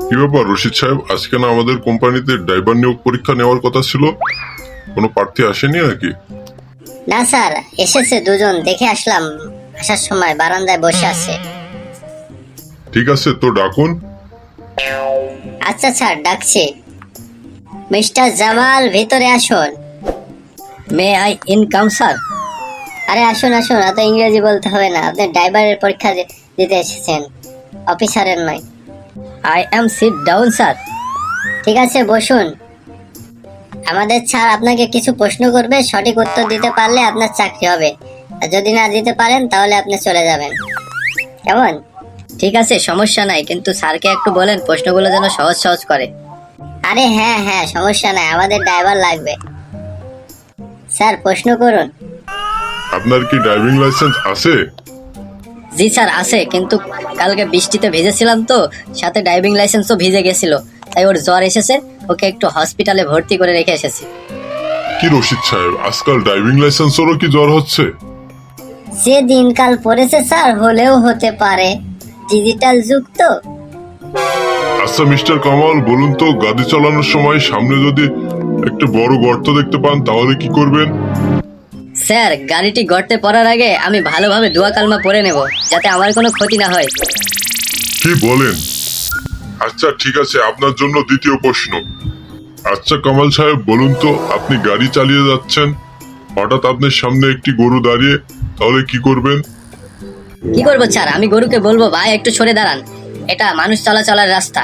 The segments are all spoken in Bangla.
কি ব্যাপার রশিদ সাহেব, আজকে না আমাদের কোম্পানিতে ড্রাইভার নিয়োগ পরীক্ষা নেওয়ার কথা ছিল? কোনো প্রার্থী আসেনি নাকি? না স্যার, এসেছে দুজন, দেখে আসলাম। আসার সময় বারান্দায় বসে আছে। ঠিক আছে, তো ডাকুন। আচ্ছা স্যার, ডাকছি। মিস্টার জামাল, ভিতরে আসুন। May I income sir? আরে আসুন আসুন, এত ইংরেজি বলতে হবে না। আপনি ড্রাইভারের পরীক্ষা দিতে এসেছেন, অফিসারের নয়। I am sit down sir. ঠিক আছে, বসুন। আমাদের স্যার আপনাকে কিছু প্রশ্ন করবে, সঠিক উত্তর দিতে পারলে আপনার চাকরি হবে, আর যদি না দিতে পারেন তাহলে আপনি চলে যাবেন। কেমন? ঠিক আছে, সমস্যা নাই, কিন্তু স্যারকে একটু বলেন প্রশ্নগুলো যেন সহজ সহজ করে। আরে হ্যাঁ হ্যাঁ, সমস্যা নাই, আমাদের ড্রাইভার লাগবে। স্যার, প্রশ্ন করুন। আপনার কি ড্রাইভিং লাইসেন্স আছে? জি স্যার, আছে, কিন্তু কালকে বৃষ্টিতে ভিজেছিলাম তো, সাথে ড্রাইভিং লাইসেন্সও ভিজে গেছিল, তাই ওর জ্বর এসেছে, ওকে একটু হসপিটালে ভর্তি করে রেখে এসেছি। কি রশিদ সাহেব, আজকাল ড্রাইভিং লাইসেন্সেরও কি জ্বর হচ্ছে? যে দিনকাল পড়েছে স্যার, হলেও হতে পারে, ডিজিটাল যুগ তো। আচ্ছা মিস্টার কামাল, বলুন তো, গাড়ি চালানোর সময় সামনে যদি একটা বড় গর্ত দেখতে পান তাহলে কি করবেন? স্যার, গাড়িটি গর্তে পড়ার আগে আমি ভালোভাবে দোয়া কালমা পড়ে নেব, যাতে আমার কোনো ক্ষতি না হয়। কি বলেন? আচ্ছা ঠিক আছে, আপনার জন্য দ্বিতীয় প্রশ্ন। আচ্ছা কামাল সাহেব, বলুন তো, আপনি গাড়ি চালিয়ে যাচ্ছেন, হঠাৎ আপনার সামনে একটি গরু দাঁড়িয়ে, তাহলে কি করবেন? কি করবো স্যার? আমি গরুকে বলবো, ভাই একটু সরে দাঁড়ান, এটা মানুষ চলাচলের রাস্তা।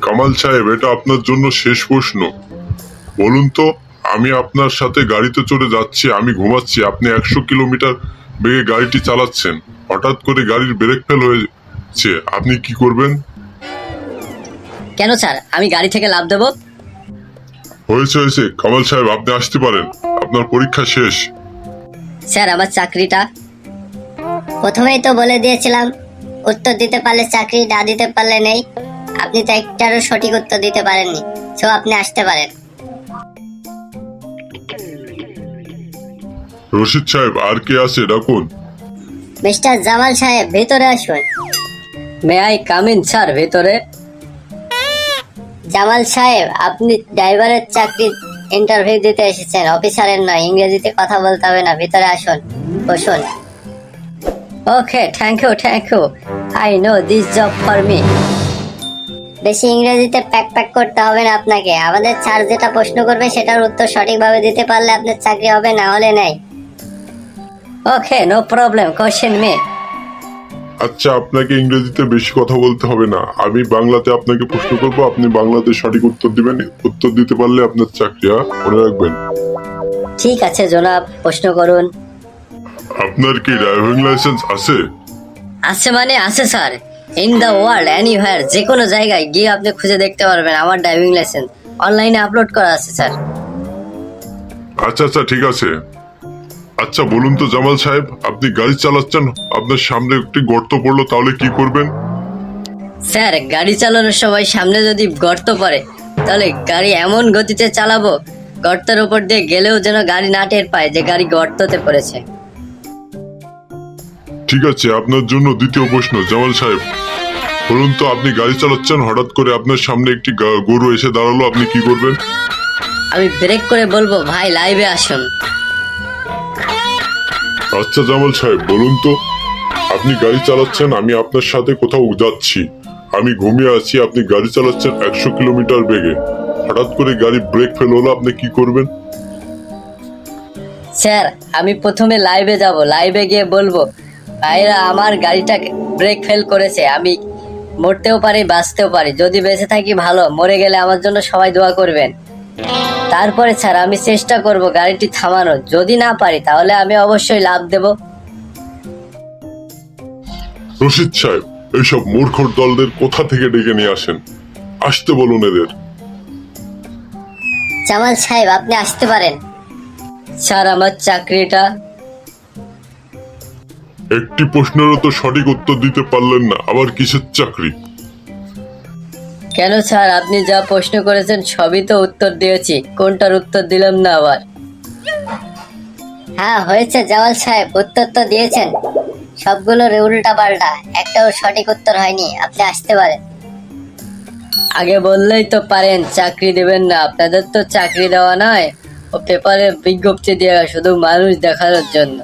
কামাল সাহেব, এটা আপনার জন্য শেষ প্রশ্ন। বলুন তো, আমি আপনার সাথে গাড়িতে চড়ে যাচ্ছি, আমি ঘুমাচ্ছি, আপনি 100 কিলোমিটার বেগে গাড়িটি চালাচ্ছেন, হঠাৎ করে গাড়ির ব্রেক ফেল হয়েছে, আপনি কি করবেন? কেন স্যার, আমি গাড়ি থেকে লাফ দেবো? হয়েছে হয়েছে কামাল সাহেব, আপনি আসতে পারেন, আপনার পরীক্ষা শেষ। স্যার, আমার চাকরিটা? প্রথমেই তো বলে দিয়েছিলাম, উত্তর দিতে পারলে চাকরি, না দিতে পারলে নেই। আপনি তো একটারও সঠিক উত্তর দিতে পারেননি, সো আপনি আসতে পারেন। রশিদ সাহেব, আর কে আছে ডাকুন। মিস্টার জামাল সাহেব, ভিতরে আসুন। May I come in sir? ভিতরে। জামাল সাহেব, আপনি ড্রাইভারের চাকরি ইন্টারভিউ দিতে এসেছেন, অফিসারের নয়। ইংরেজিতে কথা বলতে হবে না, ভিতরে আসুন, বসুন। Okay, thank you, I know this job for me. বেশি ইংরেজিতে প্যাক প্যাক করতে হবে না আপনাকে। আমাদের স্যার যেটা প্রশ্ন করবে সেটার উত্তর সঠিকভাবে দিতে পারলে আপনার চাকরি হবে, না হলে নেই। ওকে, নো প্রবলেম, কোশ্চেন মি। আচ্ছা, আপনাকে ইংরেজিতে বেশি কথা বলতে হবে না, আমি বাংলাতে আপনাকে প্রশ্ন করবো, আপনি বাংলাতে সঠিক উত্তর দিবেন, উত্তর দিতে পারলে আপনার চাকরি, মনে রাখবেন। ঠিক আছে জনাব, প্রশ্ন করুন। আপনার কি ড্রাইভিং লাইসেন্স আছে? আছে মানে আছে sir. In the world anywhere, যে কোনো জায়গায় গিয়ে আপনি খুঁজে দেখতে পারবেন আমার ড্রাইভিং লাইসেন্স, অনলাইনে আপলোড করা আছে স্যার। আচ্ছা আচ্ছা, ঠিক আছে। আচ্ছা বলুন তো জামাল সাহেব, আপনি গাড়ি চালাচ্ছেন, আপনার সামনে একটি গর্ত পড়লো, তাহলে কি করবেন? স্যার, গাড়ি চালানোর সময় সামনে যদি গর্ত পড়ে, তাহলে গাড়ি এমন গতিতে চালাবো, গর্তের উপর দিয়ে গেলেও যেন গাড়ি না টের পায় যে গাড়ি গর্ততে পড়েছে। ঠিক আছে, আপনার জন্য দ্বিতীয় প্রশ্ন। জামাল সাহেব, বলুন তো, আপনি গাড়ি চালাচ্ছেন, হঠাৎ করে আপনার সামনে একটি গরু এসে দাঁড়ালো, আপনি কি করবেন? আমি ব্রেক করে বলবো, ভাই লাইভে আসুন। আচ্ছা জামাল সাহেব, বলুন তো, আপনি গাড়ি চালাচ্ছেন, আমি আপনার সাথে কোথাও যাচ্ছি, আমি ঘুমিয়ে আছি, আপনি গাড়ি চালাচ্ছেন 100 কিলোমিটার বেগে, হঠাৎ করে গাড়ি ব্রেক ফেল হলো, আপনি কি করবেন? স্যার, আমি প্রথমে লাইভে যাব, লাইভে গিয়ে বলবো, ভাইরা আমার গাড়িটা ব্রেক ফেল করেছে, আমি মরতেও পারি বাঁচতেও পারি, যদি বেঁচে থাকি ভালো, মরে গেলে আমার জন্য সবাই দোয়া করবেন। তারপরে স্যার আমি চেষ্টা করব গাড়িটি থামানোর, যদি না পারি তাহলে আমি অবশ্যই লাফ দেব। রশিদ সাহেব, এইসব মূর্খর দলদের কোথা থেকে ডেকে নিয়ে আসেন, আসতে বলুন এদের। জামাল সাহেব, আপনি আসতে পারেন। স্যার, আমার চাকরিটা? একটি প্রশ্নেরও তো সঠিক উত্তর দিতে পারলেন না, আবার কিসের চাকরি? কেন স্যার, আপনি যা প্রশ্ন করেছেন সবই তো উত্তর দিয়েছি, কোনটার উত্তর দিলাম না আবার? হ্যাঁ হয়েছে জামাল সাহেব, উত্তর তো দিয়েছেন, সবগুলোর উল্টা পাল্টা, একটাও সঠিক উত্তর হয়নি, আপনি আসতে পারেন। আগে বললেই তো পারেন চাকরি দেবেন না, আপনাদের তো চাকরি দেওয়া নয়, ও পেপারে বিজ্ঞপ্তি দেওয়া শুধু মানুষ দেখানোর জন্য।